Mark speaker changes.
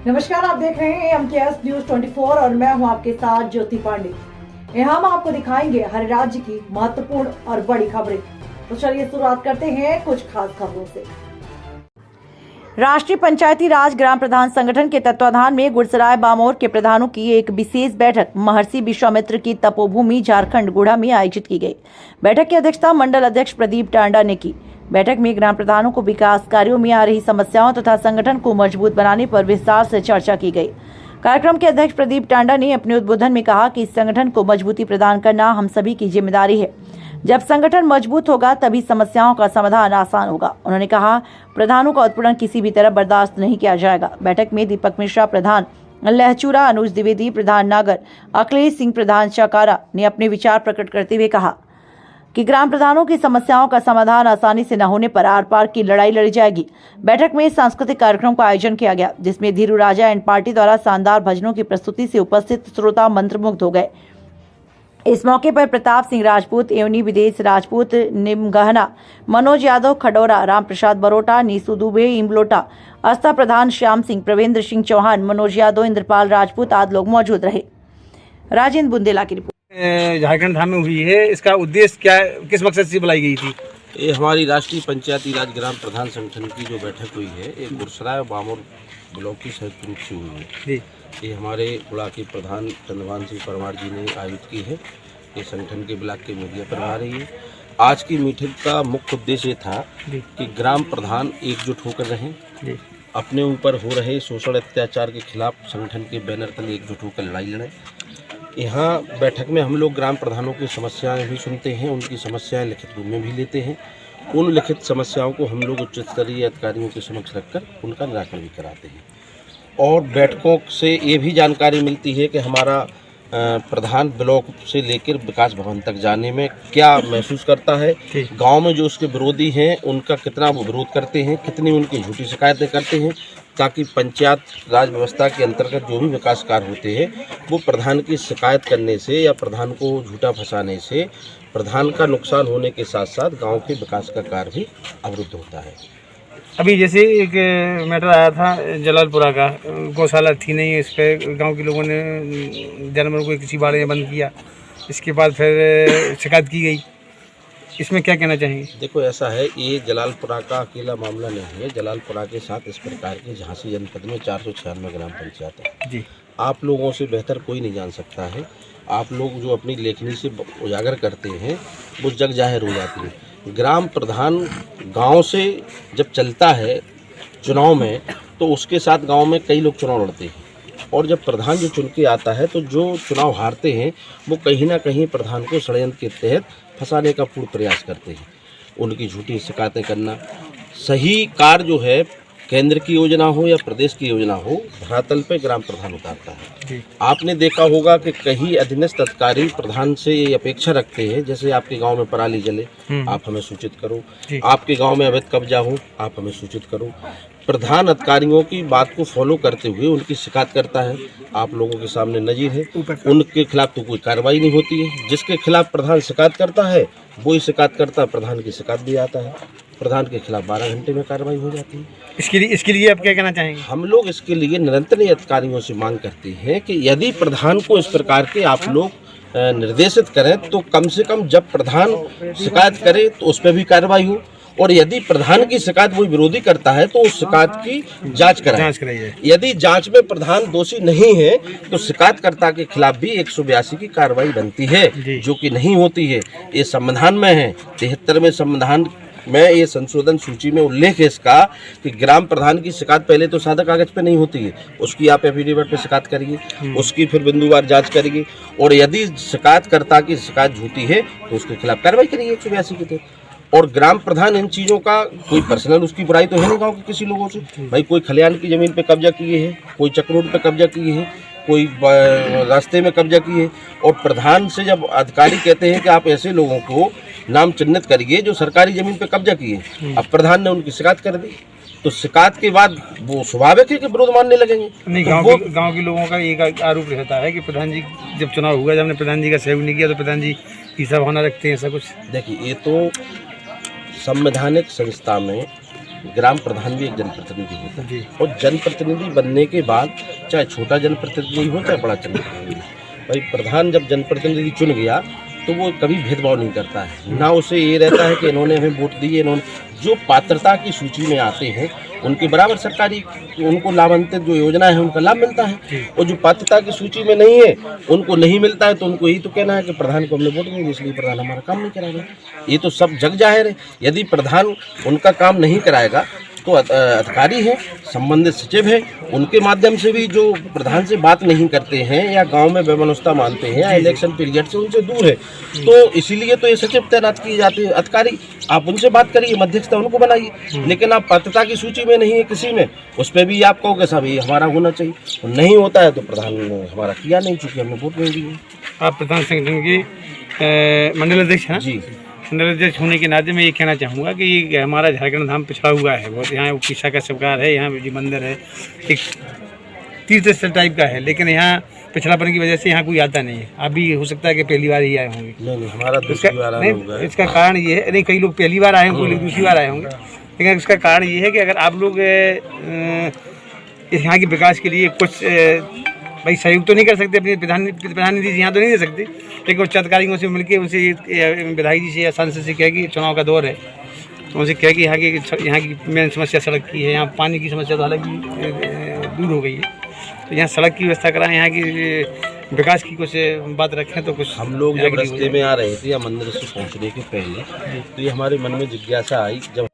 Speaker 1: नमस्कार, आप देख रहे हैं MKS न्यूज 24 और मैं हूं आपके साथ ज्योति पांडे। यहाँ हम आपको दिखाएंगे हर राज्य की महत्वपूर्ण और बड़ी खबरें। तो चलिए शुरुआत करते हैं कुछ खास खबरों से। राष्ट्रीय पंचायती राज ग्राम प्रधान संगठन के तत्वाधान में गुड़सराय बामोर के प्रधानों की एक विशेष बैठक महर्षि विश्वामित्र की तपोभूमि झारखंड गुड़ा में आयोजित की गई। बैठक की अध्यक्षता मंडल अध्यक्ष प्रदीप टांडा ने की। बैठक में ग्राम प्रधानों को विकास कार्यों में आ रही समस्याओं तथा संगठन को मजबूत बनाने पर विस्तार से चर्चा की गई। कार्यक्रम के अध्यक्ष प्रदीप टांडा ने अपने उद्बोधन में कहा कि इस संगठन को मजबूती प्रदान करना हम सभी की जिम्मेदारी है। जब संगठन मजबूत होगा तभी समस्याओं का समाधान आसान होगा। उन्होंने कहा, प्रधानों का उत्पीड़न किसी भी तरह बर्दाश्त नहीं किया जाएगा। बैठक में दीपक मिश्रा प्रधान लहचूरा, अनुज द्विवेदी प्रधान नागर, अखिलेश सिंह प्रधान चकारा ने अपने विचार प्रकट करते हुए कहा कि ग्राम प्रधानों की समस्याओं का समाधान आसानी से न होने पर आर पार की लड़ाई लड़ी जाएगी। बैठक में सांस्कृतिक कार्यक्रम का आयोजन किया गया, जिसमें धीरू राजा एंड पार्टी द्वारा शानदार भजनों की प्रस्तुति से उपस्थित श्रोता मंत्रमुग्ध हो गए। इस मौके पर प्रताप सिंह राजपूत, एवनी विदेश राजपूत, निमगहना, मनोज यादव खडौरा, राम प्रसाद बरोटा, नीसू दुबे इमलोटा, आस्था प्रधान श्याम सिंह, प्रवेंद्र सिंह चौहान, मनोज यादव, इंद्रपाल राजपूत आदि लोग मौजूद रहे। राजेंद्र बुंदेला की रिपोर्ट।
Speaker 2: झारखंड धाम में हुई है, इसका उद्देश्य क्या, किस मकसद से बुलाई गई थी?
Speaker 3: ये हमारी राष्ट्रीय पंचायती राज ग्राम प्रधान संगठन की जो बैठक हुई है, एक गुड़सराय और बामोर ब्लॉक की संयुक्त रूप से हुई है
Speaker 2: जी।
Speaker 3: ये हमारे गुड़ा के प्रधान चंद्रभान सिंह परमार जी ने आयोजित की है। ये संगठन के ब्लॉक के मीडिया पर आ रही है। आज की मीटिंग का मुख्य उद्देश्य ये था कि ग्राम प्रधान एकजुट होकर रहें, अपने ऊपर हो रहे शोषण अत्याचार के खिलाफ संगठन के बैनर तले एकजुट होकर लड़ाई लड़ें। यहाँ बैठक में हम लोग ग्राम प्रधानों की समस्याएं भी सुनते हैं, उनकी समस्याएं लिखित रूप में भी लेते हैं। उन लिखित समस्याओं को हम लोग उच्च स्तरीय अधिकारियों के समक्ष रखकर उनका निराकरण भी कराते हैं। और बैठकों से ये भी जानकारी मिलती है कि हमारा प्रधान ब्लॉक से लेकर विकास भवन तक जाने में क्या महसूस करता है, गांव में जो उसके विरोधी हैं उनका कितना वो विरोध करते हैं, कितनी उनकी झूठी शिकायतें करते हैं, ताकि पंचायत राज व्यवस्था के अंतर्गत जो भी विकास कार्य होते हैं वो प्रधान की शिकायत करने से या प्रधान को झूठा फंसाने से प्रधान का नुकसान होने के साथ साथ गांव के विकास का कार्य भी अवरुद्ध होता है।
Speaker 2: अभी जैसे एक मैटर आया था जलालपुरा का, गौशाला थी नहीं, इस पर गाँव के लोगों ने जानवरों को किसी बाड़े में बंद किया, इसके बाद फिर शिकायत की गई, इसमें क्या कहना चाहेंगे?
Speaker 3: देखो, ऐसा है, ये जलालपुरा का अकेला मामला नहीं है। जलालपुरा के साथ इस प्रकार के झांसी जनपद में 496 ग्राम पंचायत है जी। आप लोगों से बेहतर कोई नहीं जान सकता है। आप लोग जो अपनी लेखनी से उजागर करते हैं वो जग जाहिर हो जाती है। ग्राम प्रधान गांव से जब चलता है चुनाव में तो उसके साथ गांव में कई लोग चुनाव लड़ते हैं, और जब प्रधान जो चुन के आता है तो जो चुनाव हारते हैं वो कहीं ना कहीं प्रधान को षड्यंत्र के तहत फंसाने का पूर्ण प्रयास करते हैं। उनकी झूठी शिकायतें करना, सही कार्य जो है केंद्र की योजना हो या प्रदेश की योजना हो, धरातल पे ग्राम प्रधान उतारता है। आपने देखा होगा कि कई अधीनस्थ अधिकारी प्रधान से ये अपेक्षा रखते हैं, जैसे आपके गांव में पराली जले, आप हमें सूचित करो, आपके गांव में अवैध कब्जा हो, आप हमें सूचित करो। प्रधान अधिकारियों की बात को फॉलो करते हुए उनकी शिकायत करता है। आप लोगों के सामने नजीर है, उनके खिलाफ तो कोई कार्रवाई नहीं होती है। जिसके खिलाफ प्रधान शिकायत करता है वही शिकायत करता, प्रधान की शिकायत भी आता है, प्रधान के खिलाफ 12 घंटे में कार्रवाई हो जाती है।
Speaker 2: इसके लिए आप क्या कहना चाहेंगे? हम
Speaker 3: लोग इसके लिए निरंतर अधिकारियों से मांग करते हैं कि यदि प्रधान को इस प्रकार के आप लोग निर्देशित करें तो कम से कम जब प्रधान शिकायत करे तो उस पर भी कार्रवाई हो, और यदि प्रधान की शिकायत कोई विरोधी करता है तो उस शिकायत की जांच कराइए। यदि जांच में प्रधान दोषी नहीं है तो शिकायतकर्ता के खिलाफ भी 182 की कार्रवाई बनती है, जो कि नहीं होती है। ये संविधान में है, 73वें संविधान में ये संशोधन सूची में उल्लेख है इसका कि ग्राम प्रधान की शिकायत पहले तो सादा कागज पे नहीं होती है, उसकी आप एफिडेविट पे शिकायत करिए, उसकी फिर बिंदुवार जांच करिए, और यदि शिकायतकर्ता की शिकायत झूठी है तो उसके खिलाफ कार्रवाई करिए 182 के तहत। और ग्राम प्रधान इन चीज़ों का कोई पर्सनल उसकी बुराई तो है नहीं गाँव के किसी लोगों से। भाई कोई खलिहान की ज़मीन पे कब्जा किए हैं, कोई चक रोड पे कब्जा किए हैं, कोई रास्ते में कब्जा किए, और प्रधान से जब अधिकारी कहते हैं कि आप ऐसे लोगों को नाम चिन्हित करिए जो सरकारी ज़मीन पे कब्जा किए, अब प्रधान ने उनकी शिकायत कर दी तो शिकायत के बाद वो स्वाभाविक है कि विरोध मानने लगेंगे।
Speaker 2: नहीं, गांव के लोगों का एक आरोप रहता है कि प्रधान जी जब चुनाव हुआ, जब हमने प्रधान जी का सहयोग नहीं किया तो प्रधान जी ईसा बहाना रखते हैं, ऐसा कुछ।
Speaker 3: देखिए, ये तो संवैधानिक संस्था में ग्राम प्रधान भी एक जनप्रतिनिधि होता है,
Speaker 2: जी।
Speaker 3: और जनप्रतिनिधि बनने के बाद चाहे छोटा जनप्रतिनिधि हो चाहे बड़ा जनप्रतिनिधि, भाई प्रधान जब जनप्रतिनिधि चुन गया तो वो कभी भेदभाव नहीं करता है। ना उसे ये रहता है कि इन्होंने हमें वोट दिए, इन्होंने जो पात्रता की सूची में आते हैं उनके बराबर सरकारी उनको लाभान्वित जो योजना है उनका लाभ मिलता है, और जो पात्रता की सूची में नहीं है उनको नहीं मिलता है, तो उनको यही तो कहना है कि प्रधान को हमने वोट नहीं दिया इसलिए प्रधान हमारा काम नहीं कराएगा। ये तो सब जग जाहिर है। यदि प्रधान उनका काम नहीं कराएगा तो अधिकारी है, संबंधित सचिव है, उनके माध्यम से भी जो प्रधान से बात नहीं करते हैं या गांव में व्यवस्था मानते हैं या इलेक्शन पीरियड से उनसे दूर है, तो इसीलिए तो ये सचिव तैनात किए जाते हैं। अधिकारी आप उनसे बात करिए, मध्यस्थता उनको बनाइए, लेकिन आप पात्रता की सूची में नहीं है किसी में, उस पर भी आप कहोगे साहब ये हमारा होना चाहिए, तो नहीं होता है तो प्रधान ने हमारा किया नहीं, चूँकि हमने वोट नहीं दिए।
Speaker 2: आप प्रधान संगठन के मंडल अध्यक्ष हैं
Speaker 3: जी,
Speaker 2: मंडल अध्यक्ष होने के नाते मैं ये कहना चाहूँगा कि ये हमारा झारखंड धाम पिछड़ा हुआ है बहुत। यहाँ उड़ीसा का सरकार है, यहाँ जी मंदिर है, एक तीर्थ स्थल टाइप का है, लेकिन यहाँ पिछड़ापन की वजह से यहाँ कोई आता नहीं है। अभी हो सकता है कि पहली बार ही आए होंगे।
Speaker 3: नहीं हमारा दूसरी बार आना होगा।
Speaker 2: इसका कारण ये है, नहीं कई लोग पहली बार आए होंगे, कोई लोग दूसरी बार आए होंगे, लेकिन इसका कारण ये है कि अगर आप लोग यहाँ के विकास के लिए कुछ भाई सहयोग तो नहीं कर सकते, अपने प्रधानमंत्री जी यहाँ तो नहीं दे सकते, लेकिन उच्च अधिकारियों से मिलकर उनसे विधायक जी से या सांसद से कह कि चुनाव का दौर है, तो उनसे कह कि यहाँ की मेन समस्या सड़क की है, यहाँ पानी की समस्या तो हालांकि दूर हो गई है, तो यहाँ सड़क की व्यवस्था कराएं, यहाँ की विकास की कुछ बात रखें तो कुछ।
Speaker 3: हम लोग जब रास्ते में आ रहे थे या मंदिर से पहुँचने के पहले तो ये हमारे मन में जिज्ञासा आई, जब